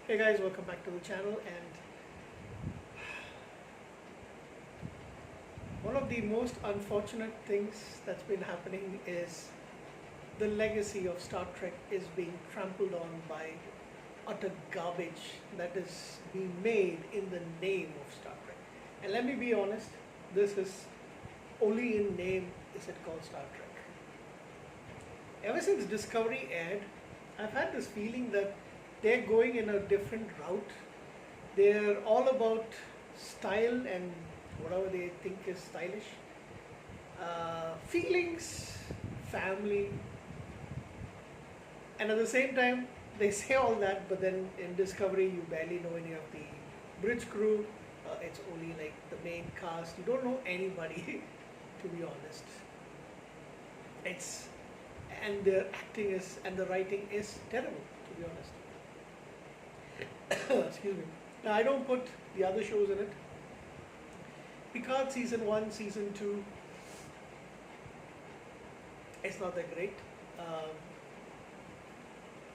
Hey guys, welcome back to the channel. And one of the most unfortunate things that's been happening is the legacy of Star Trek is being trampled on by utter garbage that is being made in the name of Star Trek. And let me be honest, this is only in name is it called Star Trek. Ever since Discovery aired, I've had this feeling that they're going in a different route. They're all about style and whatever they think is stylish. Feelings, family, and at the same time, they say all that, but then in Discovery, you barely know any of the bridge crew. It's only like the main cast. You don't know anybody, to be honest. It's and their acting is and the writing is terrible, to be honest. Excuse me. Now, I don't put the other shows in it. Picard season 1, season 2, it's not that great.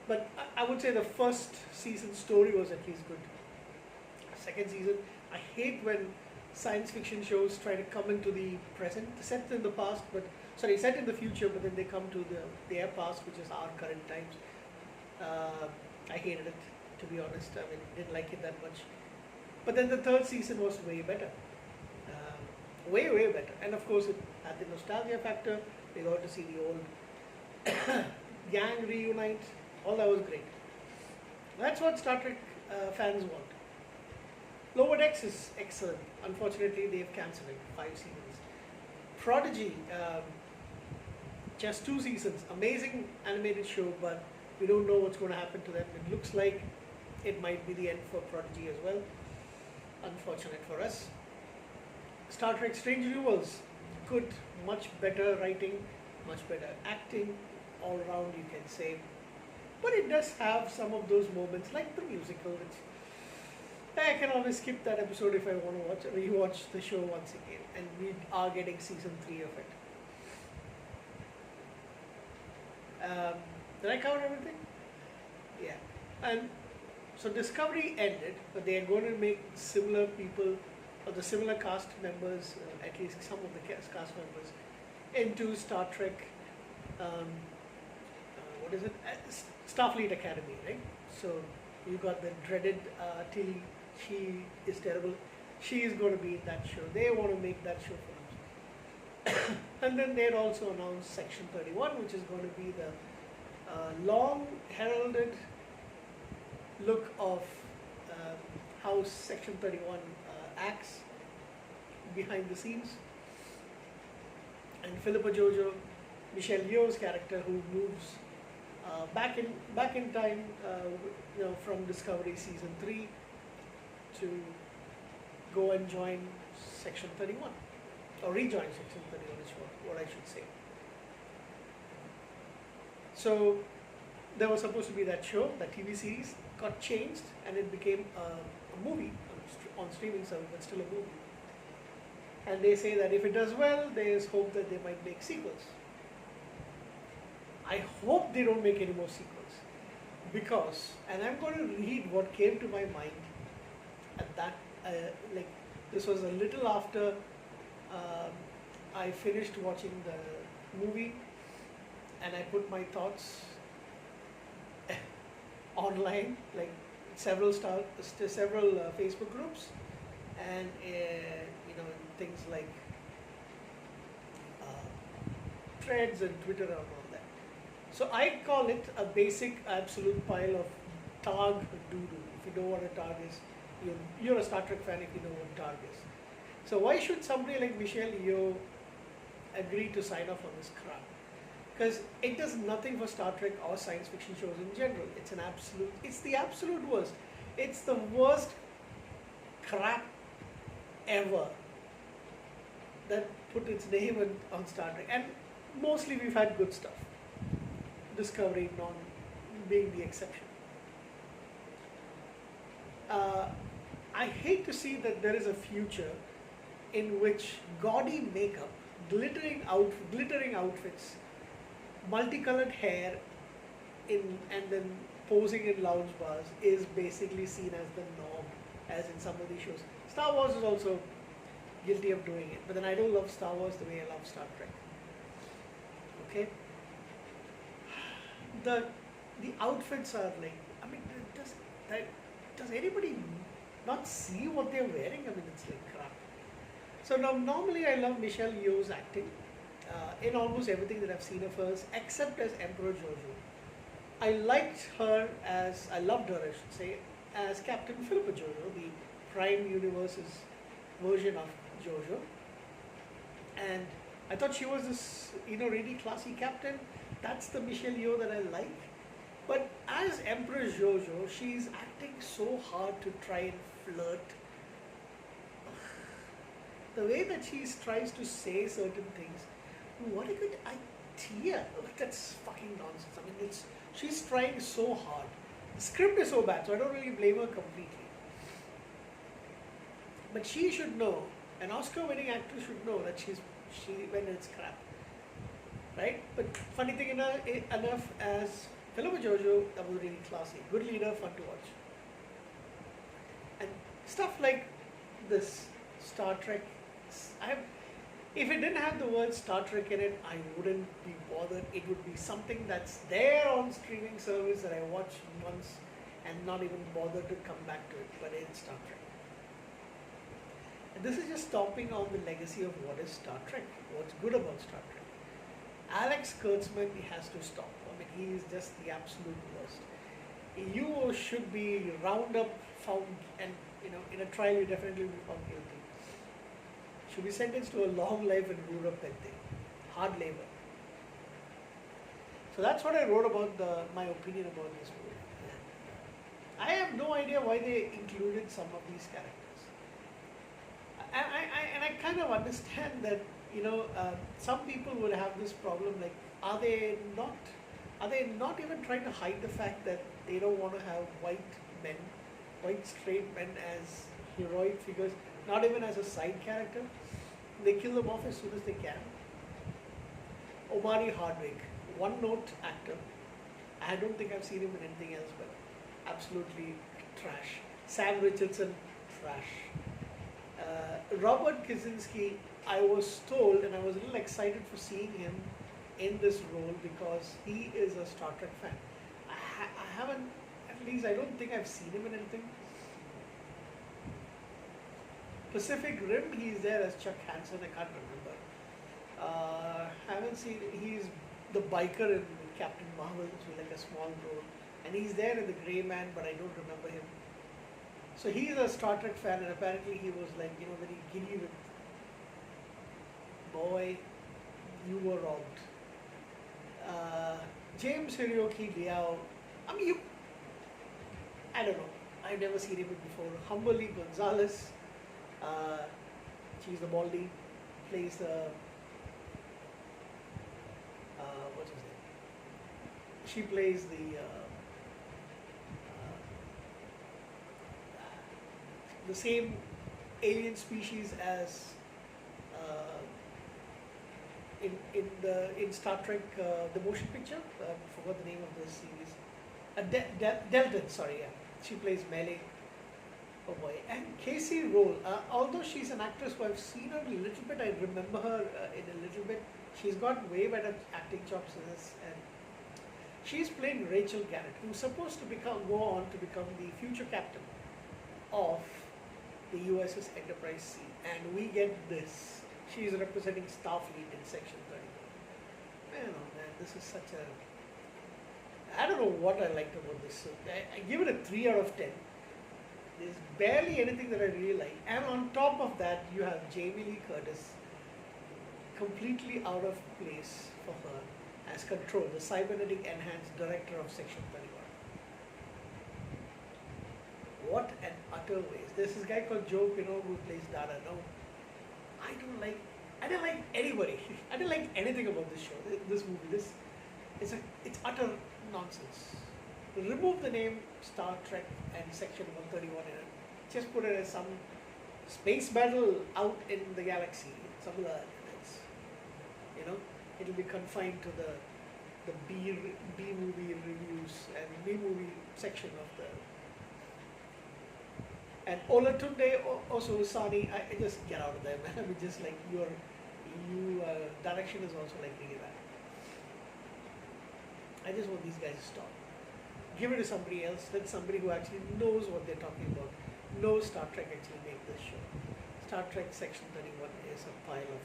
But I would say the first season story was at least good. Second season, I hate when science fiction shows try to come into the present, set in the past, but sorry, set in the future, but then they come to their past, which is our current times. I hated it, to be honest. I mean, didn't like it that much. But then the third season was way better, way better. And of course, it had the nostalgia factor. We got to see the old gang reunite. All that was great. That's what Star Trek fans want. Lower Decks is excellent. Unfortunately, they've cancelled it. 5 seasons. Prodigy, just 2 seasons. Amazing animated show, but we don't know what's going to happen to them. It looks like it might be the end for Prodigy as well. Unfortunate for us. Star Trek Strange New Worlds, good, much better writing, much better acting, all around you can say. But it does have some of those moments, like the musical, which I can always skip that episode if I want to rewatch the show once again. And we are getting season 3 of it. Did I cover everything? Yeah. And so Discovery ended, but they are going to make similar people, or the similar cast members, at least some of the cast members, into Star Trek. What is it? Starfleet Academy, right? So you got the dreaded Tilly. She is terrible. She is going to be in that show. They want to make that show for them. And then they had also announced Section 31, which is going to be the long heralded look of how Section 31 acts behind the scenes. And Philippa Jojo, Michelle Yeoh's character, who moves back in time, from Discovery season 3 to go and join Section 31, or rejoin Section 31 is what I should say. So there was supposed to be that show, that TV series, got changed, and it became a movie on streaming service, but still a movie. And they say that if it does well, there's hope that they might make sequels. I hope they don't make any more sequels, because, and I'm going to read what came to my mind at that, this was a little after I finished watching the movie, and I put my thoughts online, like several Facebook groups, and things like threads and Twitter and all that. So I call it a basic absolute pile of Targ doo-doo. If you know what a Targ is, you're a Star Trek fan if you know what Targ is. So why should somebody like Michelle Yeoh agree to sign off on this crap? Because it does nothing for Star Trek or science fiction shows in general. It's the absolute worst. It's the worst crap ever that put its name on Star Trek. And mostly we've had good stuff. Discovery being the exception. I hate to see that there is a future in which gaudy makeup, glittering outfits, multicolored hair, and then posing in lounge bars is basically seen as the norm, as in some of these shows. Star Wars is also guilty of doing it, but then I don't love Star Wars the way I love Star Trek. Okay, the the outfits are like, I mean, does that, does anybody not see what they're wearing? I mean, it's like crap. So now normally I love Michelle Yeoh's acting in almost everything that I've seen of hers, except as Emperor Jojo. I liked her as, I loved her, I should say, as Captain Philippa Jojo, the Prime Universe's version of Jojo. And I thought she was this, really classy captain. That's the Michelle Yeoh that I like. But as Empress Jojo, she's acting so hard to try and flirt. The way that she tries to say certain things, what a good idea. That's fucking nonsense. I mean, she's trying so hard. The script is so bad, so I don't really blame her completely. But she should know, an Oscar-winning actress should know that when it's crap, right? But funny thing enough, as Philippa Jojo, that was really classy, good leader, fun to watch. And stuff like this, Star Trek, if it didn't have the word Star Trek in it, I wouldn't be bothered. It would be something that's there on streaming service that I watch once and not even bother to come back to it, but it's Star Trek. And this is just stomping on the legacy of what is Star Trek, what's good about Star Trek. Alex Kurtzman, he has to stop. I mean, he is just the absolute worst. You should be round up, found, and in a trial you definitely will be found guilty. Should be sentenced to a long life in Rura Pente, hard labor. So that's what I wrote about my opinion about this movie. I have no idea why they included some of these characters. And I kind of understand that, some people would have this problem, like, are they not even trying to hide the fact that they don't want to have white straight men as heroic figures, not even as a side character? They kill them off as soon as they can. Omari Hardwick, one-note actor. I don't think I've seen him in anything else, but absolutely trash. Sam Richardson, trash. Robert Kaczynski, I was told, and I was a little excited for seeing him in this role because he is a Star Trek fan. I haven't, at least I don't think I've seen him in anything. Pacific Rim, he's there as Chuck Hansen, I can't remember. Haven't seen, he's the biker in Captain Marvel, which was like a small role. And he's there in The Grey Man, but I don't remember him. So he's a Star Trek fan, and apparently he was like, very giddy with, boy, you were robbed. James Hiroki Liao, I mean, I don't know, I've never seen him before. Humberly Gonzalez, she's the Baldy, plays what's his name? She plays the same alien species as in Star Trek, the motion picture. I forgot the name of the series. Delton, sorry, yeah. She plays Melee. Oh boy. And Casey Roll, although she's an actress who I've seen her a little bit, I remember her in a little bit. She's got way better acting chops in this, and she's playing Rachel Garrett, who's supposed to go on to become the future captain of the USS Enterprise C. And we get this. She's representing Starfleet in Section 31. Man, oh man, this is such a... I don't know what I liked about this. I give it a 3 out of 10. There's barely anything that I really like. And on top of that, you have Jamie Lee Curtis, completely out of place for her as Control, the cybernetic enhanced director of Section 31. What an utter waste. There's this guy called Joe Pino who plays Dada. No, I didn't like anybody. I didn't like anything about this show, this movie. It's utter nonsense. Remove the name Star Trek and Section 131 in it. Just put it as some space battle out in the galaxy, some of the planets. It'll be confined to the the B movie reviews and B movie section of the. And Olatunde Osulusani, I just get out of there, man. I mean, just like direction is also like really bad. I just want these guys to stop. Give it to somebody else. Let somebody who actually knows what they're talking about, knows Star Trek actually make this show. Star Trek Section 31 is a pile of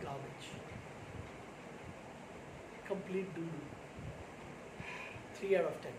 garbage. Complete doo-doo. 3 out of 10.